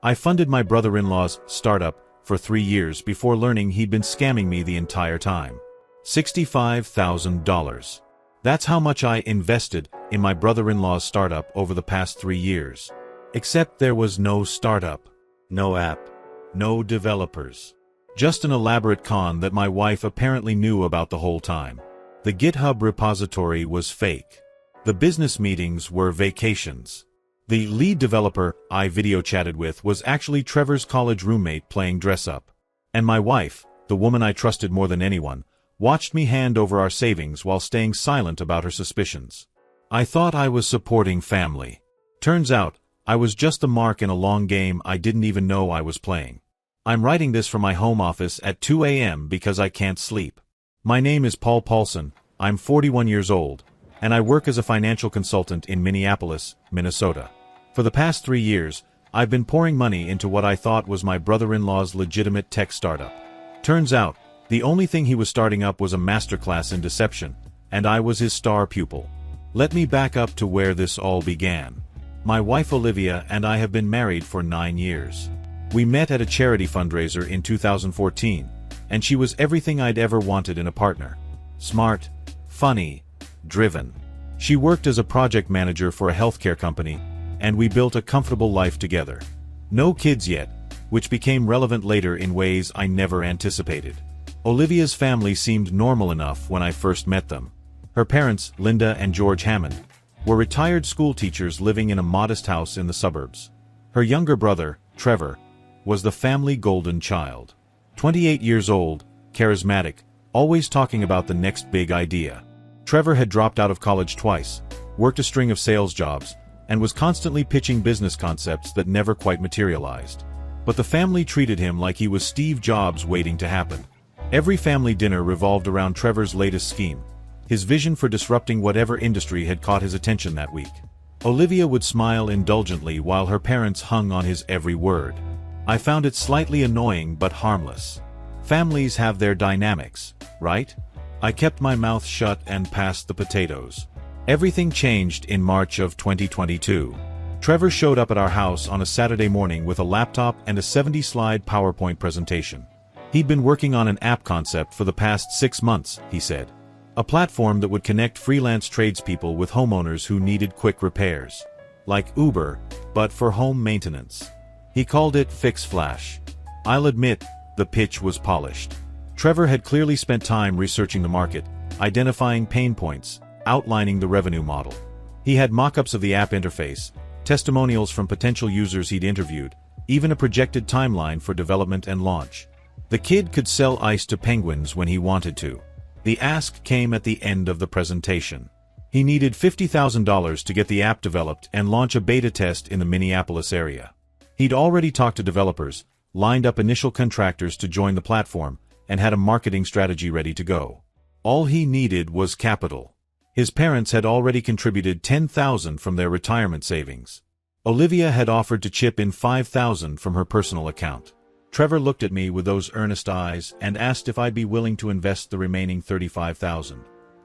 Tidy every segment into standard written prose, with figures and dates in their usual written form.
I funded my brother-in-law's startup for 3 years before learning he'd been scamming me the entire time. $65,000. That's how much I invested in my brother-in-law's startup over the past 3 years. Except there was no startup, no app, no developers. Just an elaborate con that my wife apparently knew about the whole time. The GitHub repository was fake. The business meetings were vacations. The lead developer I video chatted with was actually Trevor's college roommate playing dress-up. And my wife, the woman I trusted more than anyone, watched me hand over our savings while staying silent about her suspicions. I thought I was supporting family. Turns out, I was just the mark in a long game I didn't even know I was playing. I'm writing this from my home office at 2 a.m. because I can't sleep. My name is Paul Paulson, I'm 41 years old, and I work as a financial consultant in Minneapolis, Minnesota. For the past 3 years, I've been pouring money into what I thought was my brother-in-law's legitimate tech startup. Turns out, the only thing he was starting up was a masterclass in deception, and I was his star pupil. Let me back up to where this all began. My wife Olivia and I have been married for 9 years. We met at a charity fundraiser in 2014, and she was everything I'd ever wanted in a partner. Smart, funny, driven. She worked as a project manager for a healthcare company, and we built a comfortable life together. No kids yet, which became relevant later in ways I never anticipated. Olivia's family seemed normal enough when I first met them. Her parents, Linda and George Hammond, were retired school teachers living in a modest house in the suburbs. Her younger brother, Trevor, was the family golden child. 28 years old, charismatic, always talking about the next big idea. Trevor had dropped out of college twice, worked a string of sales jobs, and was constantly pitching business concepts that never quite materialized. But the family treated him like he was Steve Jobs waiting to happen. Every family dinner revolved around Trevor's latest scheme, his vision for disrupting whatever industry had caught his attention that week. Olivia would smile indulgently while her parents hung on his every word. I found it slightly annoying but harmless. Families have their dynamics, right? I kept my mouth shut and passed the potatoes. Everything changed in March of 2022. Trevor showed up at our house on a Saturday morning with a laptop and a 70-slide PowerPoint presentation. He'd been working on an app concept for the past 6 months, he said. A platform that would connect freelance tradespeople with homeowners who needed quick repairs. Like Uber, but for home maintenance. He called it Fix Flash. I'll admit, the pitch was polished. Trevor had clearly spent time researching the market, identifying pain points, outlining the revenue model. He had mock-ups of the app interface, testimonials from potential users he'd interviewed, even a projected timeline for development and launch. The kid could sell ice to penguins when he wanted to. The ask came at the end of the presentation. He needed $50,000 to get the app developed and launch a beta test in the Minneapolis area. He'd already talked to developers, lined up initial contractors to join the platform, and had a marketing strategy ready to go. All he needed was capital. His parents had already contributed $10,000 from their retirement savings. Olivia had offered to chip in $5,000 from her personal account. Trevor looked at me with those earnest eyes and asked if I'd be willing to invest the remaining $35,000.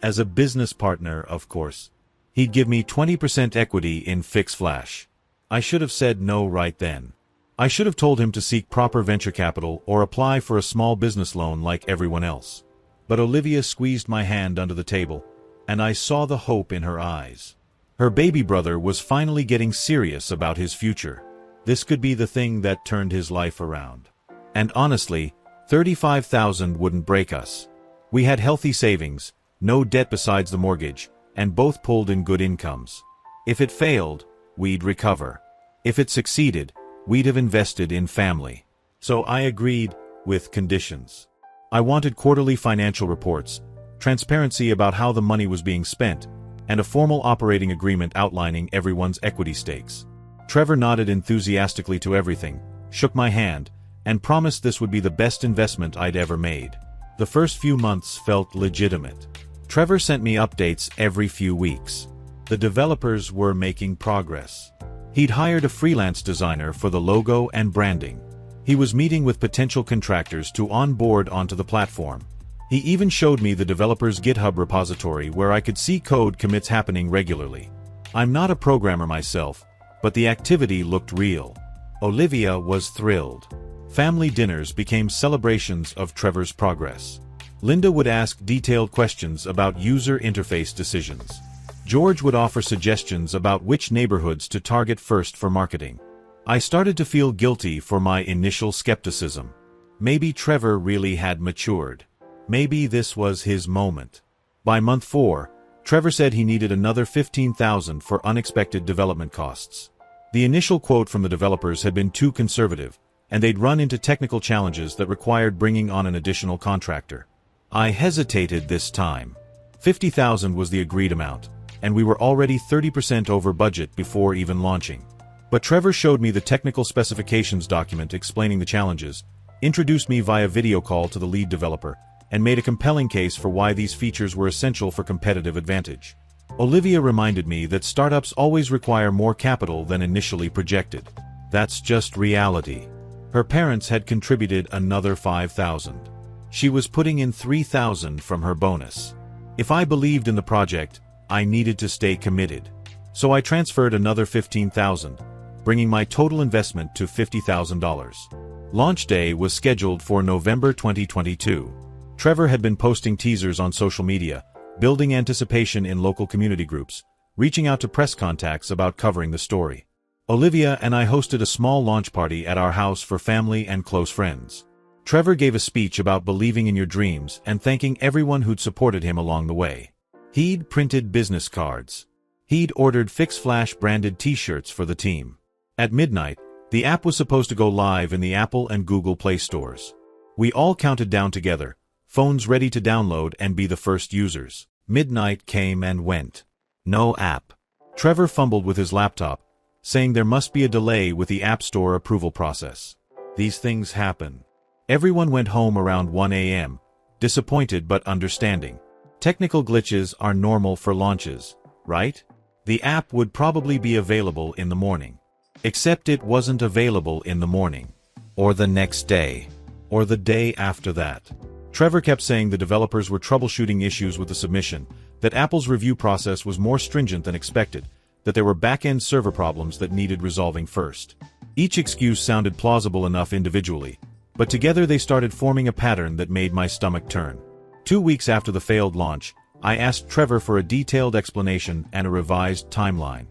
As a business partner, of course. He'd give me 20% equity in Fix Flash. I should have said no right then. I should have told him to seek proper venture capital or apply for a small business loan like everyone else. But Olivia squeezed my hand under the table, and I saw the hope in her eyes. Her baby brother was finally getting serious about his future. This could be the thing that turned his life around. And honestly, $35,000 wouldn't break us. We had healthy savings, no debt besides the mortgage, and both pulled in good incomes. If it failed, we'd recover. If it succeeded, we'd have invested in family. So I agreed, with conditions. I wanted quarterly financial reports, transparency about how the money was being spent, and a formal operating agreement outlining everyone's equity stakes. Trevor nodded enthusiastically to everything, shook my hand, and promised this would be the best investment I'd ever made. The first few months felt legitimate. Trevor sent me updates every few weeks. The developers were making progress. He'd hired a freelance designer for the logo and branding. He was meeting with potential contractors to onboard onto the platform. He even showed me the developer's GitHub repository where I could see code commits happening regularly. I'm not a programmer myself, but the activity looked real. Olivia was thrilled. Family dinners became celebrations of Trevor's progress. Linda would ask detailed questions about user interface decisions. George would offer suggestions about which neighborhoods to target first for marketing. I started to feel guilty for my initial skepticism. Maybe Trevor really had matured. Maybe this was his moment. By month 4, Trevor said he needed another $15,000 for unexpected development costs. The initial quote from the developers had been too conservative, and they'd run into technical challenges that required bringing on an additional contractor. I hesitated this time. $50,000 was the agreed amount, and we were already 30% over budget before even launching. But Trevor showed me the technical specifications document explaining the challenges, introduced me via video call to the lead developer, and made a compelling case for why these features were essential for competitive advantage. Olivia reminded me that startups always require more capital than initially projected. That's just reality. Her parents had contributed another $5,000. She was putting in $3,000 from her bonus. If I believed in the project, I needed to stay committed. So I transferred another $15,000, bringing my total investment to $50,000. Launch day was scheduled for November 2022. Trevor had been posting teasers on social media, building anticipation in local community groups, reaching out to press contacts about covering the story. Olivia and I hosted a small launch party at our house for family and close friends. Trevor gave a speech about believing in your dreams and thanking everyone who'd supported him along the way. He'd printed business cards. He'd ordered Fix Flash branded t-shirts for the team. At midnight, the app was supposed to go live in the Apple and Google Play stores. We all counted down together, phones ready to download and be the first users. Midnight came and went. No app. Trevor fumbled with his laptop, saying there must be a delay with the App Store approval process. These things happen. Everyone went home around 1 a.m., disappointed but understanding. Technical glitches are normal for launches, right? The app would probably be available in the morning. Except it wasn't available in the morning. Or the next day. Or the day after that. Trevor kept saying the developers were troubleshooting issues with the submission, that Apple's review process was more stringent than expected, that there were back-end server problems that needed resolving first. Each excuse sounded plausible enough individually, but together they started forming a pattern that made my stomach turn. 2 weeks after the failed launch, I asked Trevor for a detailed explanation and a revised timeline.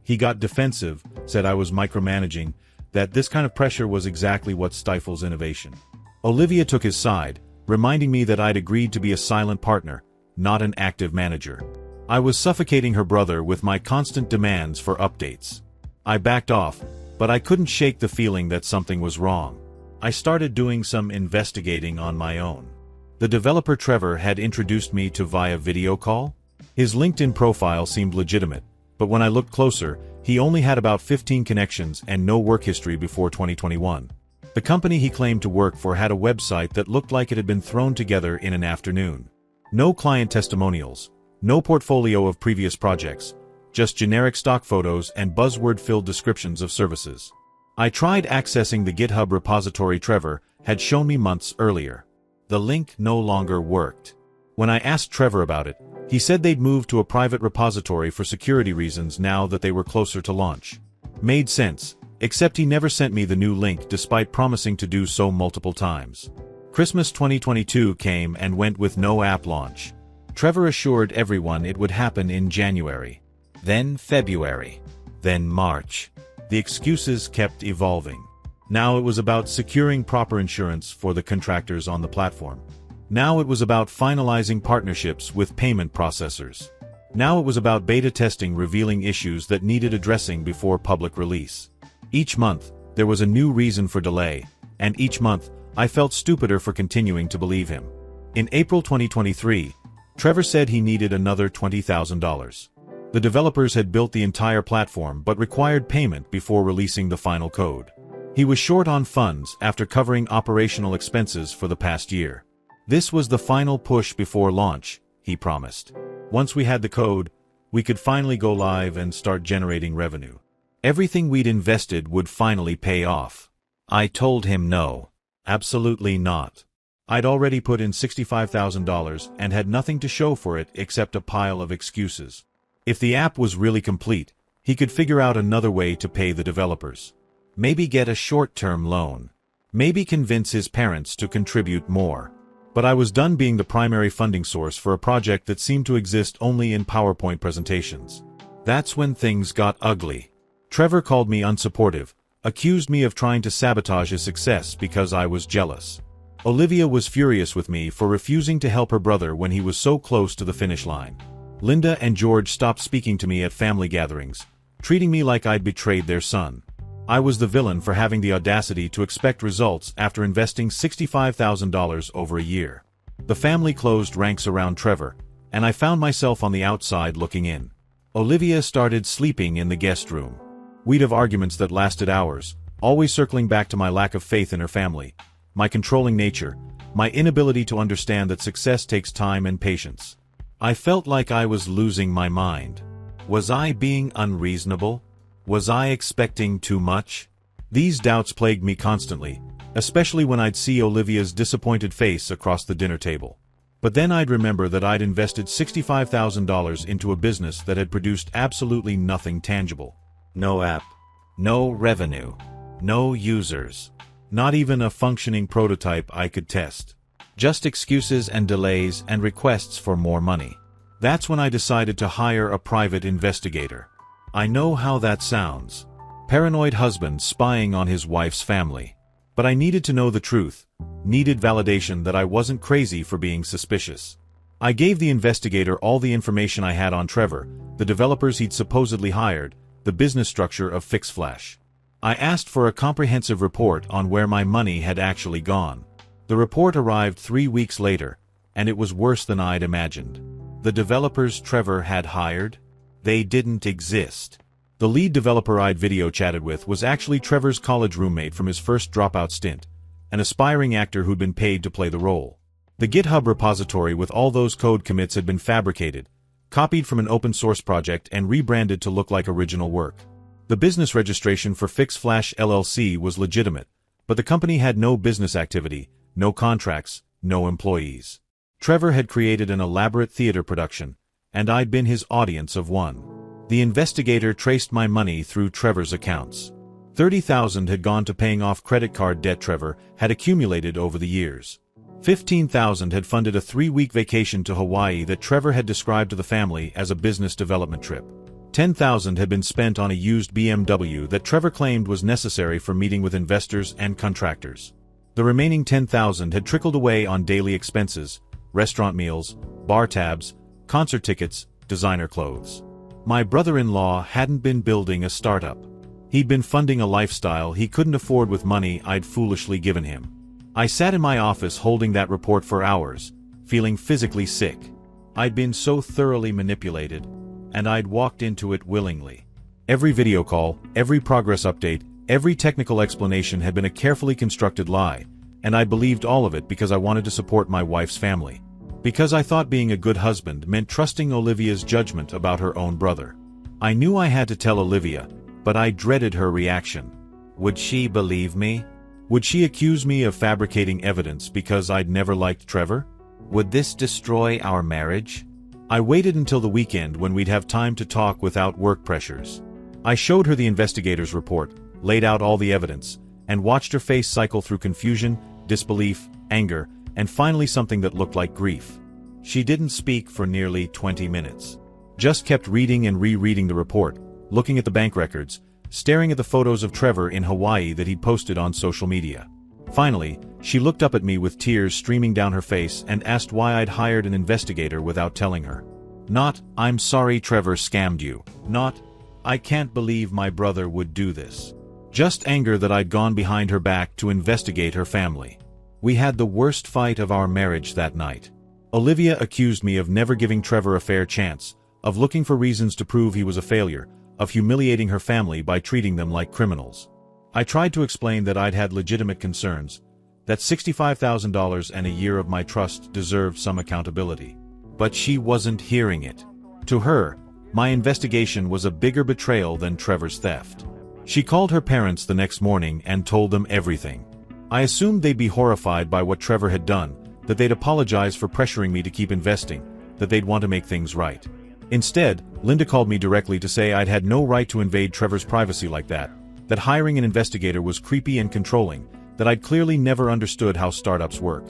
He got defensive, said I was micromanaging, that this kind of pressure was exactly what stifles innovation. Olivia took his side, reminding me that I'd agreed to be a silent partner, not an active manager. I was suffocating her brother with my constant demands for updates. I backed off, but I couldn't shake the feeling that something was wrong. I started doing some investigating on my own. The developer Trevor had introduced me to via video call. His LinkedIn profile seemed legitimate, but when I looked closer, he only had about 15 connections and no work history before 2021. The company he claimed to work for had a website that looked like it had been thrown together in an afternoon. No client testimonials, no portfolio of previous projects, just generic stock photos and buzzword-filled descriptions of services. I tried accessing the GitHub repository Trevor had shown me months earlier. The link no longer worked. When I asked Trevor about it, he said they'd moved to a private repository for security reasons now that they were closer to launch. Made sense, except he never sent me the new link despite promising to do so multiple times. Christmas 2022 came and went with no app launch. Trevor assured everyone it would happen in January. Then February. Then March. The excuses kept evolving. Now it was about securing proper insurance for the contractors on the platform. Now it was about finalizing partnerships with payment processors. Now it was about beta testing revealing issues that needed addressing before public release. Each month, there was a new reason for delay, and each month, I felt stupider for continuing to believe him. In April 2023, Trevor said he needed another $20,000. The developers had built the entire platform but required payment before releasing the final code. He was short on funds after covering operational expenses for the past year. This was the final push before launch, he promised. Once we had the code, we could finally go live and start generating revenue. Everything we'd invested would finally pay off. I told him no. Absolutely not. I'd already put in $65,000 and had nothing to show for it except a pile of excuses. If the app was really complete, he could figure out another way to pay the developers. Maybe get a short-term loan. Maybe convince his parents to contribute more. But I was done being the primary funding source for a project that seemed to exist only in PowerPoint presentations. That's when things got ugly. Trevor called me unsupportive, accused me of trying to sabotage his success because I was jealous. Olivia was furious with me for refusing to help her brother when he was so close to the finish line. Linda and George stopped speaking to me at family gatherings, treating me like I'd betrayed their son. I was the villain for having the audacity to expect results after investing $65,000 over a year. The family closed ranks around Trevor, and I found myself on the outside looking in. Olivia started sleeping in the guest room. We'd have arguments that lasted hours, always circling back to my lack of faith in her family, my controlling nature, my inability to understand that success takes time and patience. I felt like I was losing my mind. Was I being unreasonable? Was I expecting too much? These doubts plagued me constantly, especially when I'd see Olivia's disappointed face across the dinner table. But then I'd remember that I'd invested $65,000 into a business that had produced absolutely nothing tangible. No app, no revenue, no users, not even a functioning prototype I could test. Just excuses and delays and requests for more money. That's when I decided to hire a private investigator. I know how that sounds. Paranoid husband spying on his wife's family. But I needed to know the truth, needed validation that I wasn't crazy for being suspicious. I gave the investigator all the information I had on Trevor, the developers he'd supposedly hired, the business structure of FixFlash. I asked for a comprehensive report on where my money had actually gone. The report arrived 3 weeks later, and it was worse than I'd imagined. The developers Trevor had hired? They didn't exist. The lead developer I'd video chatted with was actually Trevor's college roommate from his first dropout stint, an aspiring actor who'd been paid to play the role. The GitHub repository with all those code commits had been fabricated, copied from an open-source project and rebranded to look like original work. The business registration for FixFlash LLC was legitimate, but the company had no business activity, no contracts, no employees. Trevor had created an elaborate theater production, and I'd been his audience of one. The investigator traced my money through Trevor's accounts. $30,000 had gone to paying off credit card debt Trevor had accumulated over the years. $15,000 had funded a 3-week vacation to Hawaii that Trevor had described to the family as a business development trip. $10,000 had been spent on a used BMW that Trevor claimed was necessary for meeting with investors and contractors. The remaining $10,000 had trickled away on daily expenses, restaurant meals, bar tabs, concert tickets, designer clothes. My brother-in-law hadn't been building a startup. He'd been funding a lifestyle he couldn't afford with money I'd foolishly given him. I sat in my office holding that report for hours, feeling physically sick. I'd been so thoroughly manipulated, and I'd walked into it willingly. Every video call, every progress update, every technical explanation had been a carefully constructed lie, and I believed all of it because I wanted to support my wife's family. Because I thought being a good husband meant trusting Olivia's judgment about her own brother. I knew I had to tell Olivia, but I dreaded her reaction. Would she believe me? Would she accuse me of fabricating evidence because I'd never liked Trevor? Would this destroy our marriage? I waited until the weekend when we'd have time to talk without work pressures. I showed her the investigator's report, laid out all the evidence, and watched her face cycle through confusion, disbelief, anger, and finally something that looked like grief. She didn't speak for nearly 20 minutes. Just kept reading and rereading the report, looking at the bank records, staring at the photos of Trevor in Hawaii that he'd posted on social media. Finally, she looked up at me with tears streaming down her face and asked why I'd hired an investigator without telling her. Not, "I'm sorry Trevor scammed you." Not, "I can't believe my brother would do this." Just anger that I'd gone behind her back to investigate her family. We had the worst fight of our marriage that night. Olivia accused me of never giving Trevor a fair chance, of looking for reasons to prove he was a failure, of humiliating her family by treating them like criminals. I tried to explain that I'd had legitimate concerns, that $65,000 and a year of my trust deserved some accountability. But she wasn't hearing it. To her, my investigation was a bigger betrayal than Trevor's theft. She called her parents the next morning and told them everything. I assumed they'd be horrified by what Trevor had done, that they'd apologize for pressuring me to keep investing, that they'd want to make things right. Instead, Linda called me directly to say I'd had no right to invade Trevor's privacy like that, that hiring an investigator was creepy and controlling, that I'd clearly never understood how startups work.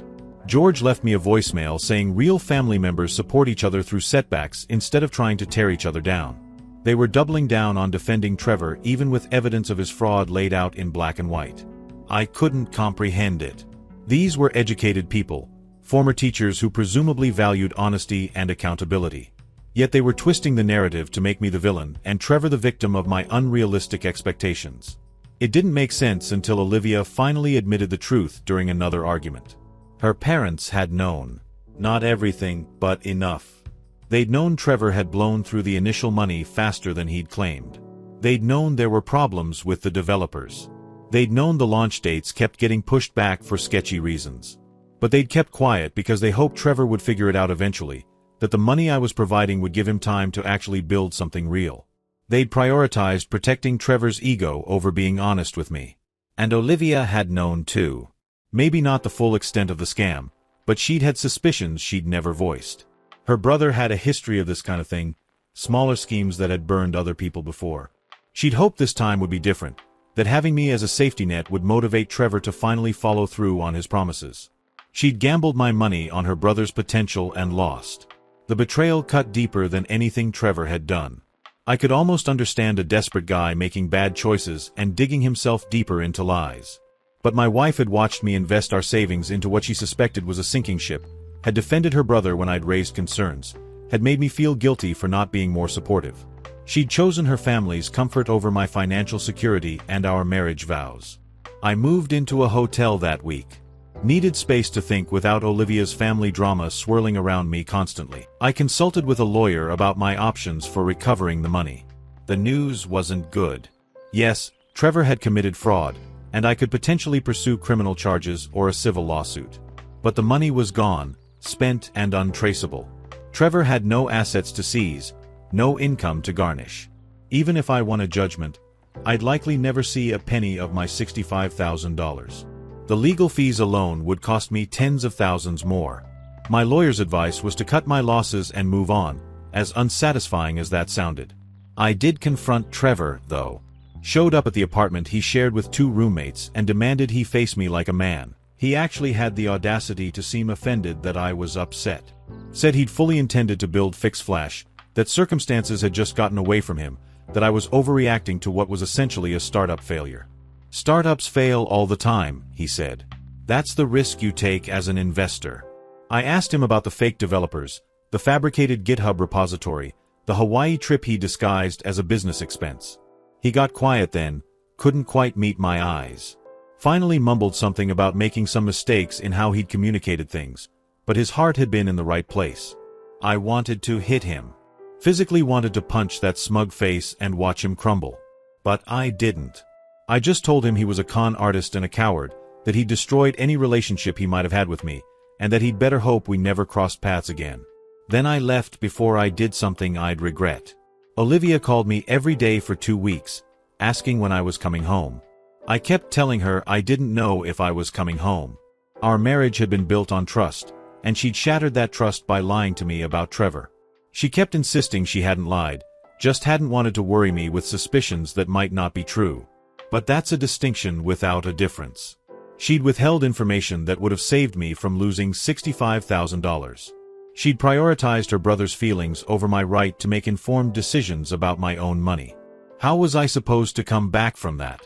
George left me a voicemail saying real family members support each other through setbacks instead of trying to tear each other down. They were doubling down on defending Trevor even with evidence of his fraud laid out in black and white. I couldn't comprehend it. These were educated people, former teachers who presumably valued honesty and accountability. Yet they were twisting the narrative to make me the villain and Trevor the victim of my unrealistic expectations. It didn't make sense until Olivia finally admitted the truth during another argument. Her parents had known. Not everything, but enough. They'd known Trevor had blown through the initial money faster than he'd claimed. They'd known there were problems with the developers. They'd known the launch dates kept getting pushed back for sketchy reasons. But they'd kept quiet because they hoped Trevor would figure it out eventually, that the money I was providing would give him time to actually build something real. They'd prioritized protecting Trevor's ego over being honest with me. And Olivia had known too. Maybe not the full extent of the scam, but she'd had suspicions she'd never voiced. Her brother had a history of this kind of thing, smaller schemes that had burned other people before. She'd hoped this time would be different, that having me as a safety net would motivate Trevor to finally follow through on his promises. She'd gambled my money on her brother's potential and lost. The betrayal cut deeper than anything Trevor had done. I could almost understand a desperate guy making bad choices and digging himself deeper into lies. But my wife had watched me invest our savings into what she suspected was a sinking ship, had defended her brother when I'd raised concerns, had made me feel guilty for not being more supportive. She'd chosen her family's comfort over my financial security and our marriage vows. I moved into a hotel that week. Needed space to think without Olivia's family drama swirling around me constantly. I consulted with a lawyer about my options for recovering the money. The news wasn't good. Yes, Trevor had committed fraud, and I could potentially pursue criminal charges or a civil lawsuit. But the money was gone, spent and untraceable. Trevor had no assets to seize, no income to garnish. Even if I won a judgment, I'd likely never see a penny of my $65,000. The legal fees alone would cost me tens of thousands more. My lawyer's advice was to cut my losses and move on, as unsatisfying as that sounded. I did confront Trevor, though. Showed up at the apartment he shared with 2 roommates and demanded he face me like a man. He actually had the audacity to seem offended that I was upset. Said he'd fully intended to build Fix Flash, that circumstances had just gotten away from him, that I was overreacting to what was essentially a startup failure. Startups fail all the time, he said. That's the risk you take as an investor. I asked him about the fake developers, the fabricated GitHub repository, the Hawaii trip he disguised as a business expense. He got quiet then, couldn't quite meet my eyes. Finally mumbled something about making some mistakes in how he'd communicated things, but his heart had been in the right place. I wanted to hit him. Physically wanted to punch that smug face and watch him crumble. But I didn't. I just told him he was a con artist and a coward, that he'd destroyed any relationship he might have had with me, and that he'd better hope we never crossed paths again. Then I left before I did something I'd regret. Olivia called me every day for 2 weeks, asking when I was coming home. I kept telling her I didn't know if I was coming home. Our marriage had been built on trust, and she'd shattered that trust by lying to me about Trevor. She kept insisting she hadn't lied, just hadn't wanted to worry me with suspicions that might not be true. But that's a distinction without a difference. She'd withheld information that would have saved me from losing $65,000. She'd prioritized her brother's feelings over my right to make informed decisions about my own money. How was I supposed to come back from that?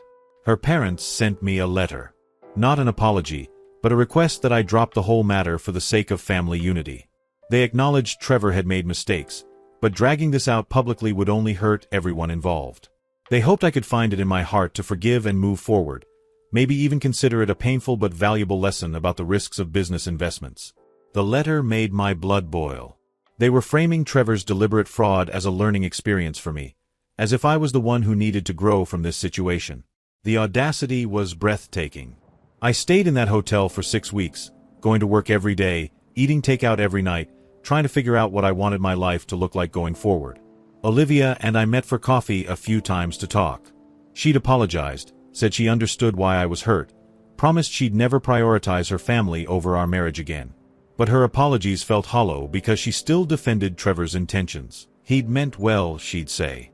Her parents sent me a letter. Not an apology, but a request that I drop the whole matter for the sake of family unity. They acknowledged Trevor had made mistakes, but dragging this out publicly would only hurt everyone involved. They hoped I could find it in my heart to forgive and move forward, maybe even consider it a painful but valuable lesson about the risks of business investments. The letter made my blood boil. They were framing Trevor's deliberate fraud as a learning experience for me, as if I was the one who needed to grow from this situation. The audacity was breathtaking. I stayed in that hotel for 6 weeks, going to work every day, eating takeout every night, trying to figure out what I wanted my life to look like going forward. Olivia and I met for coffee a few times to talk. She'd apologized, said she understood why I was hurt, promised she'd never prioritize her family over our marriage again. But her apologies felt hollow because she still defended Trevor's intentions. He'd meant well, she'd say.